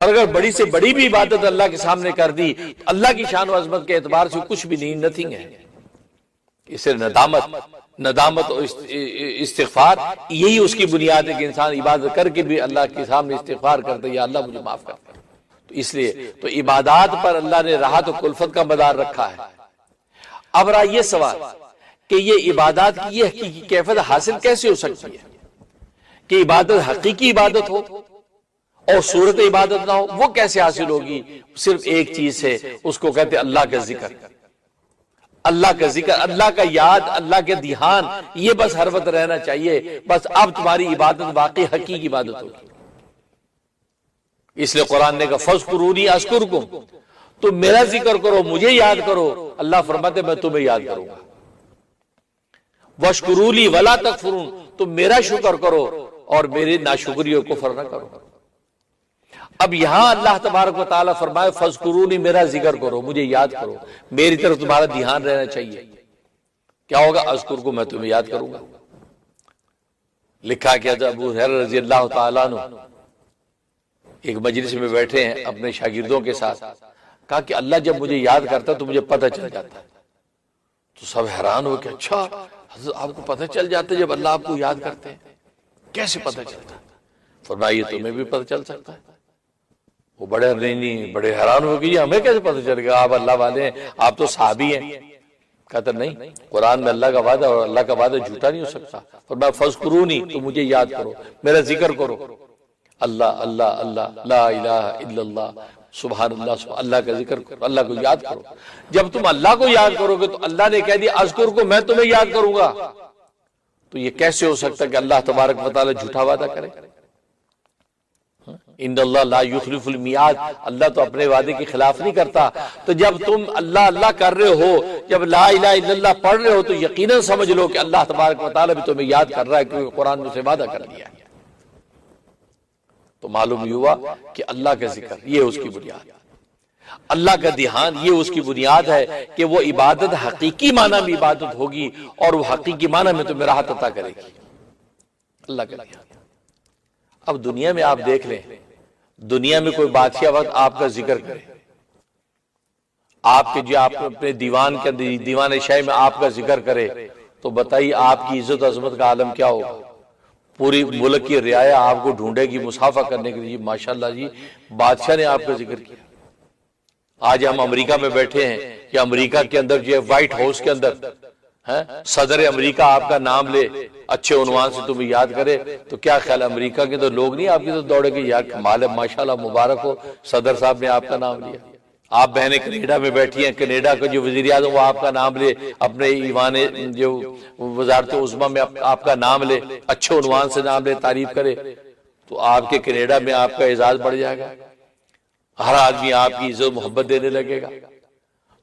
اور اگر بڑی سے بڑی بھی عبادت اللہ کے سامنے کر دی تو اللہ کی شان و عظمت کے اعتبار سے کچھ بھی نہیں، نتھنگ ہے۔ اسے ندامت اور استغفار یہی اس کی بنیاد ہے کہ انسان عبادت کر کے بھی اللہ کے سامنے استغفار کرتا ہے، یا اللہ مجھے معاف کر۔ تو اس لیے تو عبادات پر اللہ نے راحت و کلفت کا مدار رکھا ہے۔ اب رہا یہ سوال کہ یہ عبادات کی یہ حقیقی کیفیت حاصل کیسے ہو سکتی ہے کہ عبادت حقیقی عبادت ہو اور صورت عبادت نہ ہو؟ وہ کیسے حاصل ہوگی؟ صرف ایک چیز ہے، اس کو کہتے ہیں اللہ کا ذکر۔ اللہ کا ذکر، اللہ کا یاد، اللہ کے دھیان، یہ بس ہر وقت رہنا چاہیے۔ بس اب تمہاری عبادت واقعی حقیقی عبادت ہوگی۔ اس لیے قرآن نے کہا فَاذْكُرُونِي أَذْكُرْكُمْ، تم میرا ذکر کرو، مجھے یاد کرو۔ اللہ فرماتے میں تمہیں یاد کروں گا۔ وَاشْكُرُوا لِي وَلَا تَكْفُرُونَ، تم میرا شکر کرو اور میرے ناشکری اور کفر نہ کرو۔ اب یہاں اللہ تبارک و تعالیٰ فرمائے فَاذْكُرُونِي، میرا ذکر کرو، مجھے یاد کرو، میری طرف تمہارا دھیان رہنا چاہیے۔ کیا ہوگا؟ اذکرکم، میں تمہیں یاد کروں گا۔ لکھا کیا تھا ابو ہریرہ رضی اللہ تعالیٰ عنہ ایک مجلس میں بیٹھے ہیں اپنے شاگردوں کے ساتھ، کہا کہ اللہ جب مجھے یاد کرتا تو مجھے پتہ چل جاتا ہے۔ تو سب حیران ہو کہ اچھا حضرت آپ کو پتہ چل جاتا ہے جب اللہ آپ کو یاد کرتے ہیں؟ کیسے پتہ چلتا ہے؟ فرمایا یہ تمہیں بھی پتہ چل سکتا ہے۔ وہ بڑے حیران ہو گئی، ہمیں کیسے پتہ چل گیا؟ آپ اللہ والے ہیں، آپ تو صحابی ہیں۔ کہتا نہیں، قرآن میں اللہ کا وعدہ اور اللہ کا وعدہ جھوٹا نہیں ہو سکتا۔ فرمایا فَاذْكُرُونِي، تو مجھے یاد کرو، میرا ذکر کرو۔ اللہ اللہ اللہ، لا الہ الا اللہ، سبحان اللہ، اللہ کا ذکر کرو، اللہ کو یاد کرو۔ جب تم اللہ کو یاد کرو گے تو اللہ نے کہہ دیا اذکر کو، میں تمہیں یاد کروں گا۔ تو یہ کیسے ہو سکتا ہے کہ اللہ تبارک و تعالی جھوٹا وعدہ کرے؟ ان اللہ لا یخلف المیعاد، اللہ تو اپنے وعدے کی خلاف نہیں کرتا۔ تو جب تم اللہ اللہ کر رہے ہو، جب لا الہ الا اللہ پڑھ رہے ہو، تو یقیناً سمجھ لو کہ اللہ تبارک و تعالی بھی تمہیں یاد کر رہا ہے، کیونکہ قرآن میں سے وعدہ کر دیا ہے۔ تو معلوم ہوا کہ اللہ کا ذکر یہ اس کی بنیاد، اللہ کا دھیان یہ اس کی بنیاد ہے کہ وہ عبادت حقیقی معنی میں عبادت ہوگی اور وہ حقیقی معنی میں تمہیں راحت عطا کرے گی، اللہ کا دھیان۔ اب دنیا میں آپ دیکھ لیں، دنیا میں کوئی بادشاہ وقت آپ کا ذکر کرے، آپ کے جو آپ اپنے دیوان کے دیوان شاہی میں آپ کا ذکر کرے، تو بتائیے آپ کی عزت و عظمت کا عالم کیا ہوگا؟ پوری ملک کی رعایا آپ کو ڈھونڈے گی مصافحہ کرنے کے لیے، ماشاءاللہ جی بادشاہ نے آپ کا ذکر کیا۔ آج ہم امریکہ میں بیٹھے ہیں کہ امریکہ کے اندر جو ہے وائٹ ہاؤس کے اندر صدر امریکہ آپ کا نام لے، اچھے عنوان سے تمہیں یاد کرے، تو کیا خیال امریکہ کے تو لوگ نہیں آپ کی تو دوڑے گے، یا کمال ہے، ماشاءاللہ مبارک ہو صدر صاحب نے آپ کا نام لیا۔ آپ بہنیں کینیڈا میں بیٹھی ہیں، کینیڈا کا جو وزیر اعظم وہ آپ کا نام لے، اپنے ایوان جو وزارت عظمیٰ میں آپ کا نام لے، اچھے عنوان سے نام لے، تعریف کرے، تو آپ کے کینیڈا میں آپ کا اعزاز بڑھ جائے گا، ہر آدمی آپ کی عزت محبت دینے لگے گا۔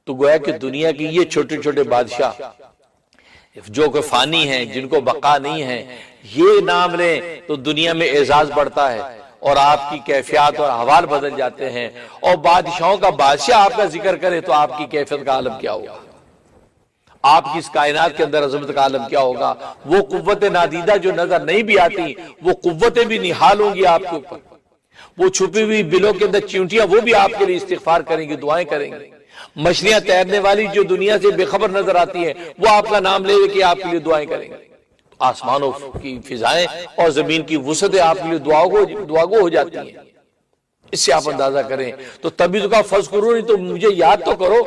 تو گویا کہ دنیا کی یہ چھوٹے چھوٹے بادشاہ جو کہ فانی ہیں، جن کو بقا نہیں ہے، یہ نام لیں تو دنیا میں اعزاز بڑھتا ہے اور آپ کی کیفیات اور احوال بدل جاتے ہیں۔ اور بادشاہوں کا بادشاہ آپ کا ذکر کرے تو آپ کی کیفیت کا عالم کیا ہوگا؟ آپ کی اس کائنات کے اندر عظمت کا عالم کیا ہوگا؟ وہ قوت نادیدہ جو نظر نہیں بھی آتی، وہ قوتیں بھی نہال ہوں گی آپ کے اوپر۔ وہ چھپی ہوئی بلوں کے اندر چیونٹیاں، وہ بھی آپ کے لیے استغفار کریں گی، دعائیں کریں گی۔ مچھلیاں تیرنے والی جو دنیا سے بے خبر نظر آتی ہیں، وہ آپ کا نام لے کے آپ کے لیے دعائیں کریں گے۔ آسمانوں کی فضائیں اور زمین کی وسعتیں آپ کے لیے دعاگو ہو جاتی ہیں۔ اس سے آپ اندازہ کریں تو تبھی تو کہا فَاذْكُرُونِي، تو مجھے یاد تو کرو،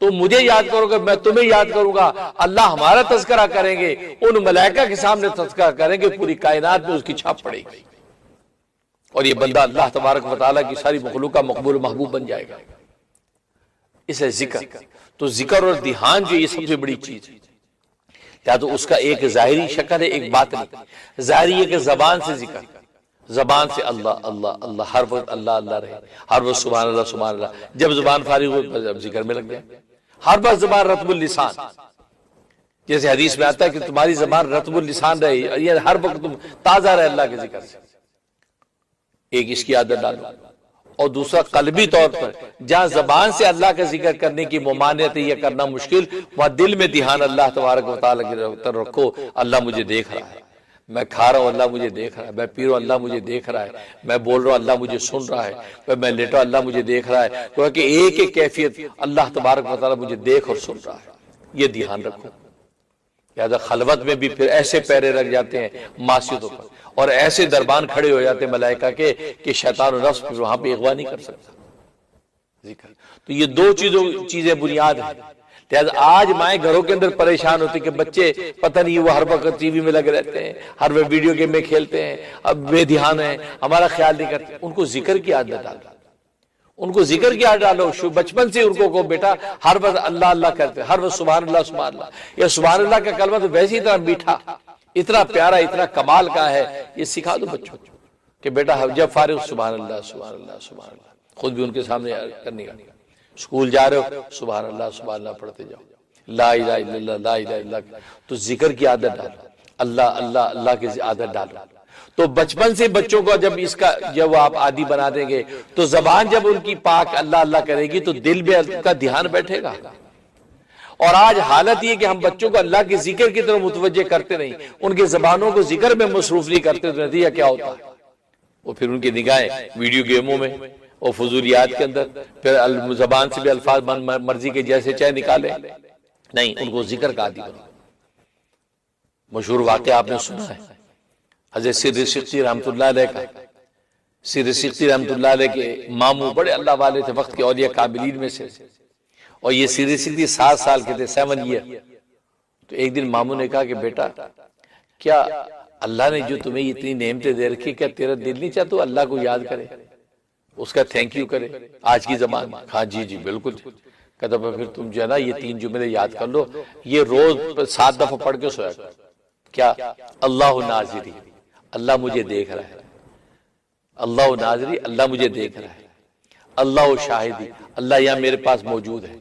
تو مجھے یاد کرو کہ میں تمہیں یاد کروں گا۔ اللہ ہمارا تذکرہ کریں گے، ان ملائکہ کے سامنے تذکرہ کریں گے، پوری کائنات میں اس کی چھاپ پڑے گی، اور یہ بندہ اللہ تبارک و تعالیٰ کی ساری مخلوق کا مقبول محبوب بن جائے گا۔ اسے ذکر، تو ذکر اور دھیان جو یہ سب سے بڑی چیز ہے، یا تو اس کا ایک ظاہری شکل ہے، ایک باطنی۔ ظاہری ہے کہ زبان سے ذکر، زبان سے اللہ اللہ اللہ، ہر وقت اللہ اللہ رہے، ہر وقت سبحان اللہ سبحان اللہ، جب زبان فارغ ہو اب ذکر میں لگ جائے، ہر وقت زبان رطب اللسان، جیسے حدیث میں آتا ہے کہ تمہاری زبان رطب اللسان رہے، یہ ہر وقت تم تازہ رہے اللہ کے ذکر سے۔ ایک اس کی عادت ڈالو، اور دوسرا قلبی طور پر جہاں زبان سے اللہ کا ذکر کرنے کی ممانعت ہے، یہ کرنا مشکل، وہاں دل میں دھیان اللہ تبارک و تعالیٰ کی طرف رکھو، اللہ مجھے دیکھ رہا ہے، میں کھا رہا ہوں اللہ مجھے دیکھ رہا ہے، میں پی رہا ہوں اللہ مجھے دیکھ رہا ہے، میں بول رہا ہوں اللہ مجھے سن رہا ہے، میں لیٹا ہوں اللہ مجھے دیکھ رہا ہے، کیونکہ ایک ایک کیفیت اللہ تبارک و تعالیٰ مجھے دیکھ اور سن رہا ہے، یہ دھیان رکھو۔ لہٰذا خلوت میں بھی پھر ایسے پیرے رکھ جاتے ہیں معصیتوں پر، اور ایسے دربان کھڑے ہو جاتے ہیں ملائکہ کے کہ شیطان و نفس پھر وہاں پہ اغوا نہیں کر سکتا ذکر۔ تو یہ دو چیزیں بنیاد ہیں۔ لہٰذا آج مائیں گھروں کے اندر پریشان ہوتی کہ بچے پتہ نہیں وہ ہر وقت ٹی وی میں لگے رہتے ہیں، ہر وقت ویڈیو گیم میں کھیلتے ہیں، اب بے دھیان ہیں، ہمارا خیال نہیں کرتے۔ ان کو ذکر کی عادت ڈالو، ان کو ذکر کی عادت ڈالو، بچپن سے ان کو بیٹا ہر وقت اللہ اللہ کرتے، ہر وقت سبحان اللہ سبحان اللہ۔ یہ سبحان اللہ کا کلمہ تو ویسے ہی اتنا میٹھا، اتنا پیارا، اتنا کمال کا ہے، یہ سکھا دو بچوں کو کہ بیٹا جب فارغ سبحان اللہ سبحان اللہ سبحان اللہ، خود بھی ان کے سامنے کرنے کا۔ اسکول جا رہے ہو سبحان اللہ سبحان اللہ پڑھتے جاؤ، لا الہ الا اللہ لا الہ الا اللہ، تو ذکر کی عادت ڈالو، اللہ اللہ اللہ کی عادت ڈالو۔ تو بچپن سے بچوں کو جب آپ عادی بنا دیں گے تو زبان جب ان کی پاک اللہ اللہ کرے گی تو دل میں کا دھیان بیٹھے گا۔ اور آج حالت یہ کہ ہم بچوں کو اللہ کے ذکر کی طرف متوجہ کرتے نہیں، ان کے زبانوں کو ذکر میں مصروف نہیں کرتے، تو نتیجہ کیا ہوتا ہے؟ وہ پھر ان کی نگاہیں ویڈیو گیموں میں اور فضولیات کے اندر، پھر زبان سے بھی الفاظ مرضی کے جیسے چاہے نکالے، نہیں، ان کو ذکر کا عادی بناؤ۔ مشہور واقعہ آپ نے سنا ہے حضرت سیر سقطی رحمۃ اللہ علیہ کا۔ سیر سقطی رحمۃ اللہ علیہ کے ماموں بڑے اللہ والے تھے، وقت کے اولیاء کاملین میں سے، اور یہ سیر سقطی 7 سال کے تھے، 7 ایئر۔ تو ایک دن ماموں نے کہا کہ بیٹا کیا اللہ نے جو تمہیں اتنی نعمتیں دے رکھی، کیا تیرا دل نہیں چاہتا اللہ کو یاد کرے، اس کا تھینک یو کرے آج کی زبان میں؟ ہاں جی جی بالکل۔ کہتا پھر تم جو ہے نا یہ 3 جملے یاد کر لو، یہ روز 7 دفعہ پڑھ کے سویا کرو۔ کیا؟ اللہ ناظری، اللہ مجھے دیکھ رہا ہے، اللہ ناظری، اللہ مجھے دیکھ رہا ہے، اللہ شاہدی، اللہ یہاں میرے پاس موجود ہے،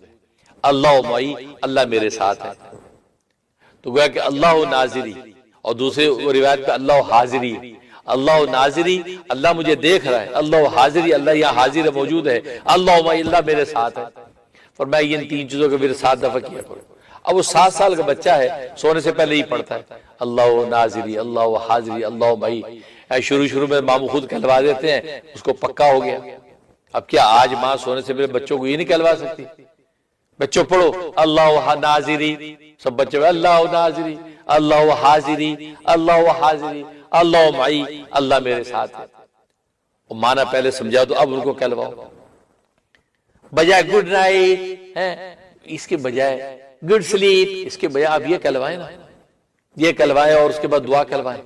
اللہ معی، اللہ میرے ساتھ ہے۔ تو گویا کہ اللہ ناظری، اور دوسرے روایت پہ اللہ حاضری، اللہ ناظری اللہ مجھے دیکھ رہا ہے، اللہ حاضری اللہ یہاں حاضر ہے، موجود ہے، اللہ معی اللہ میرے ساتھ ہے۔ فرمایا ان 3 چیزوں کو پھر 7 دفعہ کیا کرو۔ اب وہ 7 سال کا بچہ ہے، سونے سے پہلے ہی پڑھتا ہے اللہ ناظری اللہ حاضری اللہ معی۔ شروع میں ماموں خود کہلوا دیتے ہیں، اس کو پکا ہو گیا۔ اب کیا آج ماں سونے سے پہلے بچوں کو یہ نہیں کہلوا سکتی؟ بچوں پڑھو اللہ ناظری، سب بچے اللہ ناظری اللہ حاضری اللہ حاضری اللہ معی اللہ میرے ساتھ ہے۔ اور مانا پہلے سمجھا تو اب ان کو کہلواؤ، بجائے گڈ نائٹ اس کے بجائے گڈ سلیپ، اس کے بجائے آپ یہ کہلوائیں نا، یہ کہلوائیں اور اس کے بعد دعا کہلوائیں۔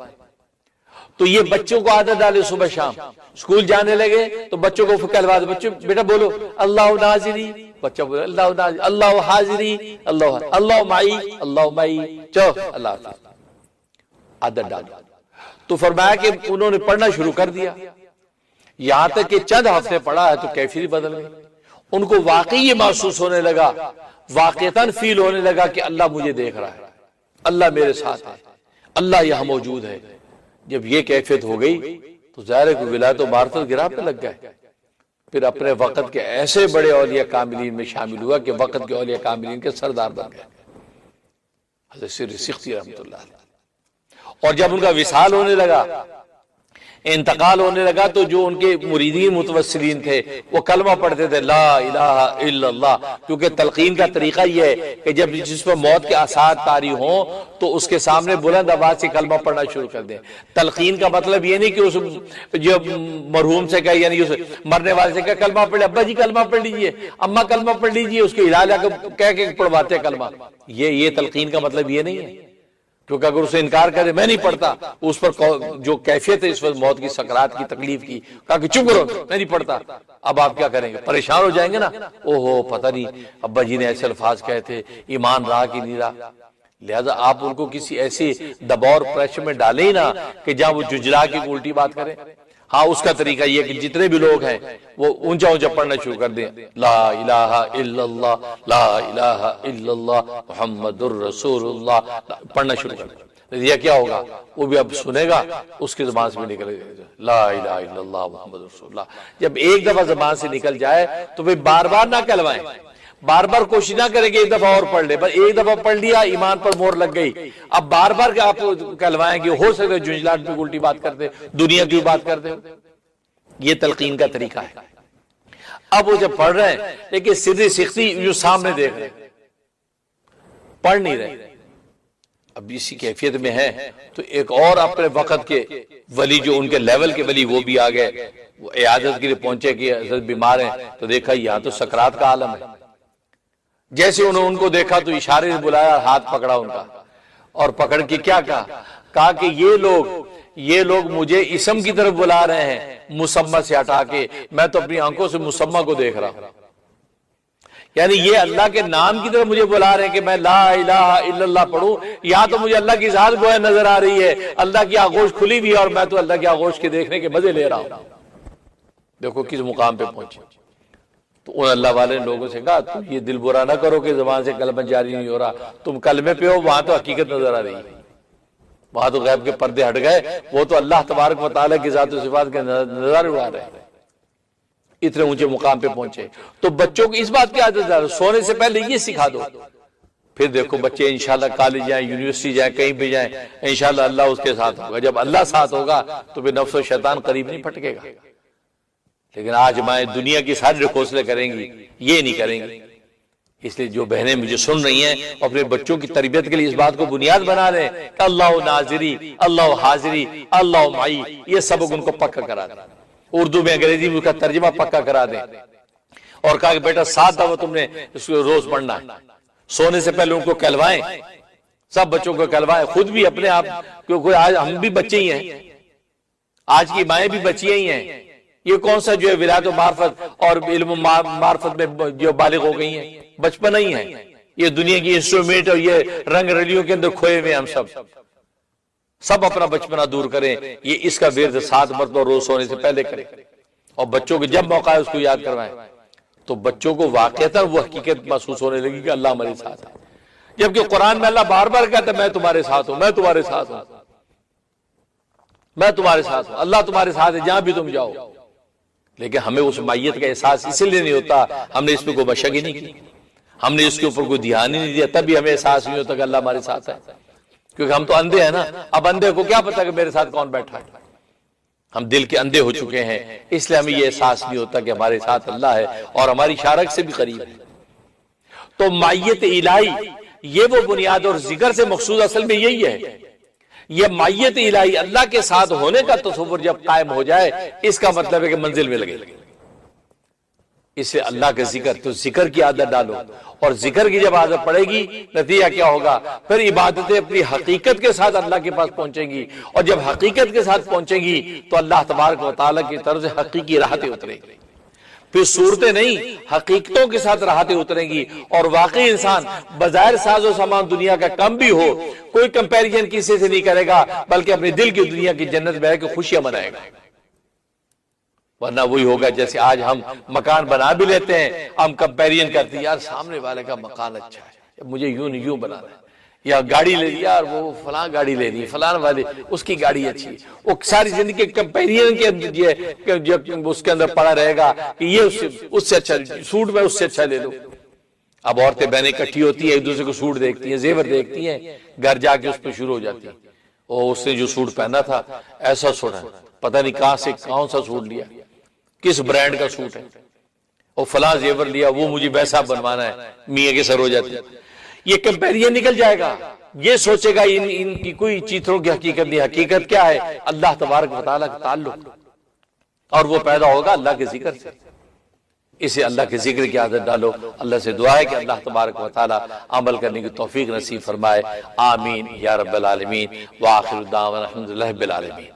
تو یہ بچوں کو عادت ڈالے، صبح شام اسکول جانے لگے تو بچوں کو کہلوا دے، بچوں بیٹا بولو اللہ ناظری، بچہ بولو اللہ ناظری اللہ حاضری اللہ معی اللہ معی، چلو اللہ حافظ، عادت ڈالو۔ تو فرمایا کہ انہوں نے پڑھنا شروع کر دیا، یہاں تک کہ چند ہفتے پڑھا ہے تو کیفیت بدل گئی۔ ان کو واقعی یہ محسوس ہونے لگا، واقعتاً فیل ہونے لگا کہ اللہ مجھے دیکھ رہا ہے، اللہ میرے ساتھ ہے، اللہ یہاں موجود ہے۔ جب یہ کیفیت ہو گئی تو ظاہر ہے کہ ولایت و معرفت گراہ پہ لگ گئے، پھر اپنے وقت کے ایسے بڑے اولیاء کاملین میں شامل ہوا کہ وقت کے اولیاء کاملین کے سردار بن گئے، حضرت سیر سقطی رحمۃ اللہ علیہ۔ اور جب ان کا وصال ہونے لگا، انتقال ہونے لگا، تو جو ان کے مریدین متوسلین تھے وہ کلمہ پڑھتے تھے لا الہ الا اللہ، کیونکہ تلقین کا طریقہ یہ ہے کہ جب جس پر موت کے آثار طاری ہوں تو اس کے سامنے بلند آواز سے کلمہ پڑھنا شروع کر دیں۔ تلقین کا مطلب یہ نہیں کہ اس جو مرحوم سے کہا، یعنی اس مرنے والے سے کہا کلمہ پڑھ لے، ابا جی کلمہ پڑھ لیجئے، اماں کلمہ پڑھ لیجئے، اس کے علاج کہہ کے پڑھواتے کلمہ۔ یہ تلقین کا مطلب یہ نہیں ہے، کیونکہ اگر اسے انکار کرے میں نہیں پڑھتا، اس پر جو کیفیت ہے اس وقت موت کی سکرات کی تکلیف کی، کہا کہ چپ کرو میں نہیں پڑھتا، اب آپ کیا کریں گے؟ پریشان ہو جائیں گے نا، اوہو پتہ نہیں ابا جی نے ایسے الفاظ کہے تھے، ایمان رہا کہ نہیں رہا۔ لہذا آپ ان کو کسی ایسی دباؤ اور پریشر میں ڈالیں ہی نہ کہ جہاں وہ جھجلا کے الٹی بات کریں۔ ہاں اس کا طریقہ یہ کہ جتنے بھی لوگ ہیں وہ اونچا اونچا پڑھنا شروع کر دیں، لا الہ الا اللہ لا الہ الا اللہ محمد الرسول اللہ، پڑھنا شروع کر دیں۔ یہ کیا ہوگا؟ وہ بھی اب سنے گا، اس کی زبان سے بھی نکلے گا لا الہ الا اللہ محمد الرسول اللہ۔ جب ایک دفعہ زبان سے نکل جائے تو پھر بار بار نہ کہلوائیں، بار بار کوشش نہ کریں کہ ایک دفعہ اور پڑھ لے، بس ایک دفعہ پڑھ لیا ایمان پر مور لگ گئی، اب بار بار آپ کہلوائیں گے، ہو سکتا ہے جنجلاٹ پہ الٹی بات کرتے دنیا کی بات کرتے ہو۔ یہ تلقین کا طریقہ ہے۔ اب وہ جب پڑھ رہے ہیں لیکن سیدھی سختی جو سامنے دیکھ رہے ہیں، پڑھ نہیں رہے، اب اسی کیفیت میں ہے تو ایک اور اپنے وقت کے ولی جو ان کے لیول کے ولی وہ بھی آ گئے، وہ عیادت کے لیے پہنچے کہ حضرت بیمار ہیں، تو دیکھا یہاں تو سکرات کا عالم ہے۔ جیسے انہوں نے ان کو دیکھا تو اشارے سے بلایا، ہاتھ پکڑا ان کا، اور پکڑ کے کیا کہا کہ یہ لوگ مجھے اسم کی طرف بلا رہے ہیں مسمہ سے ہٹا کے، میں تو اپنی آنکھوں سے مسمہ کو دیکھ رہا ہوں۔ یعنی یہ اللہ کے نام کی طرف مجھے بلا رہے ہیں کہ میں لا الہ الا اللہ پڑھوں، یا تو مجھے اللہ کی ذات گویا نظر آ رہی ہے، اللہ کی آغوش کھلی بھی ہے اور میں تو اللہ کی آغوش کے دیکھنے کے مزے لے رہا ہوں۔ دیکھو کس مقام پہ پہنچے۔ تو ان اللہ والے لوگوں سے کہا تم یہ دل برا نہ کرو کہ زبان سے کلمہ جاری نہیں ہو رہا، تم کلمے پہ ہو، وہاں تو حقیقت نظر آ رہی ہے، وہاں تو غیب کے پردے ہٹ گئے، وہ تو اللہ تبارک و تعالیٰ کی ذات و صفات کے نظر اڑا رہے ہیں، اتنے اونچے مقام پہ پہنچے۔ تو بچوں کو اس بات کی عادت ڈالو، سونے سے پہلے یہ سکھا دو، پھر دیکھو بچے انشاءاللہ کالج جائیں، یونیورسٹی جائیں، کہیں بھی جائیں، انشاءاللہ اللہ اس کے ساتھ ہوگا۔ جب اللہ ساتھ ہوگا تو پھر نفس و شیطان قریب نہیں پھٹکے گا۔ لیکن آج مائیں دنیا کی ساری حوصلے کریں گی، یہ نہیں کریں گی۔ اس لیے جو بہنیں مجھے سن رہی ہیں اپنے بچوں کی تربیت کے لیے اس بات کو بنیاد بنا لیں کہ اللہ ناظری، اللہ حاضری، اللہ معی، یہ سبق ان کو پکا کرا دیں، اردو میں انگریزی میں اس کا ترجمہ پکا کرا دیں، اور کہا کہ بیٹا 7 دفعہ تم نے اس کو روز پڑھنا ہے۔ سونے سے پہلے ان کو کہلوائیں، سب بچوں کو کہلوائیں، خود بھی اپنے آپ، کیونکہ آج ہم بھی بچے ہی ہیں، آج کی مائیں بھی بچیاں ہی ہیں۔ یہ کون سا جو ہے ولایت و معرفت اور علم و معرفت میں جو بالغ ہو گئی ہیں، بچپن ہی ہیں۔ یہ دنیا کی انسٹرومنٹ اور یہ رنگ رلیوں کے اندر کھوئے ہوئے ہم سب اپنا بچپنا دور کریں۔ یہ اس کا ورد 7 مرتبہ روز سونے سے پہلے کریں، اور بچوں کو جب موقع ہے اس کو یاد کروائیں، تو بچوں کو واقعتاً وہ حقیقت محسوس ہونے لگی کہ اللہ ہمارے ساتھ ہے۔ جبکہ قرآن میں اللہ بار بار کہتا ہے میں تمہارے ساتھ ہوں، میں تمہارے ساتھ ہوں، میں تمہارے ساتھ ہوں، اللہ تمہارے ساتھ ہے جہاں بھی تم جاؤ۔ لیکن ہمیں اس مائیت کا احساس اس لیے نہیں ہوتا، ہم نے اس پہ کوئی مشق ہی نہیں کی، ہم نے اس کے اوپر کوئی دھیان ہی نہیں دیا، تب بھی ہمیں احساس نہیں ہوتا کہ اللہ ہمارے ساتھ ہے، کیونکہ ہم تو اندھے ہیں نا۔ اب اندھے کو کیا پتا کہ میرے ساتھ کون بیٹھا ہے، ہم دل کے اندھے ہو چکے ہیں، اس لیے ہمیں یہ احساس نہیں ہوتا کہ ہمارے ساتھ اللہ ہے اور ہماری شارک سے بھی قریب ہے۔ تو مائیت الہی یہ وہ بنیاد اور ذکر سے مقصود اصل میں یہی ہے۔ یہ مائیت الہی اللہ کے ساتھ ہونے کا تصور جب قائم ہو جائے، اس کا مطلب ہے کہ منزل میں لگے۔ اس سے اللہ کا ذکر، تو ذکر کی عادت ڈالو، اور ذکر کی جب عادت پڑے گی نتیجہ کیا ہوگا؟ پھر عبادتیں اپنی حقیقت کے ساتھ اللہ کے پاس پہنچیں گی، اور جب حقیقت کے ساتھ پہنچیں گی تو اللہ تبارک و تعالیٰ کی طرف سے حقیقی راحتیں اتریں گی، پھر صورتیں نہیں حقیقتوں کے ساتھ راحتیں اتریں گی، اور واقعی انسان بظاہر ساز و سامان دنیا کا کم بھی ہو، کوئی کمپیریزن کسی سے نہیں کرے گا، بلکہ اپنے دل کی دنیا کی جنت میں رہ کے خوشیاں منائے گا۔ ورنہ وہی ہوگا جیسے آج ہم مکان بنا بھی لیتے ہیں، ہم کمپیریزن کرتے ہیں، یار سامنے والے کا مکان اچھا ہے، مجھے یوں نہیں یوں بنانا ہے، یا گاڑی لے لی، یار وہ فلاں گاڑی لے لی، فلاں والے اس کی گاڑی اچھی ہے۔ وہ ساری زندگی کمپیریزن کے اندر اس کے اندر پڑا رہے گا کہ یہ اس سے اچھا سوٹ میں اس سے اچھا لے لو۔ اب عورتیں بہنیں اکٹھی ہوتی ہیں، ایک دوسرے کو سوٹ دیکھتی ہیں، زیور دیکھتی ہیں، گھر جا کے اس پہ شروع ہو جاتی ہیں، اور اس نے جو سوٹ پہنا تھا ایسا سوٹ ہے، پتہ نہیں کہاں سے کون سا سوٹ لیا، کس برانڈ کا سوٹ ہے، اور فلاں زیور لیا، وہ مجھے ویسا بنوانا ہے، میاں کے سر ہو جاتی ہے۔ یہ کمپیریزن نکل جائے گا، یہ سوچے گا ان کی کوئی چیزوں کی حقیقت نہیں، حقیقت کیا ہے؟ اللہ تبارک و تعالیٰ کا تعلق، اور وہ پیدا ہوگا اللہ کے ذکر سے۔ اسے اللہ کے ذکر کی عادت ڈالو۔ اللہ سے دعا ہے کہ اللہ تبارک و تعالیٰ عمل کرنے کی توفیق نصیب فرمائے، آمین یا رب العالمین، وآخر دعوانا الحمدللہ رب العالمین۔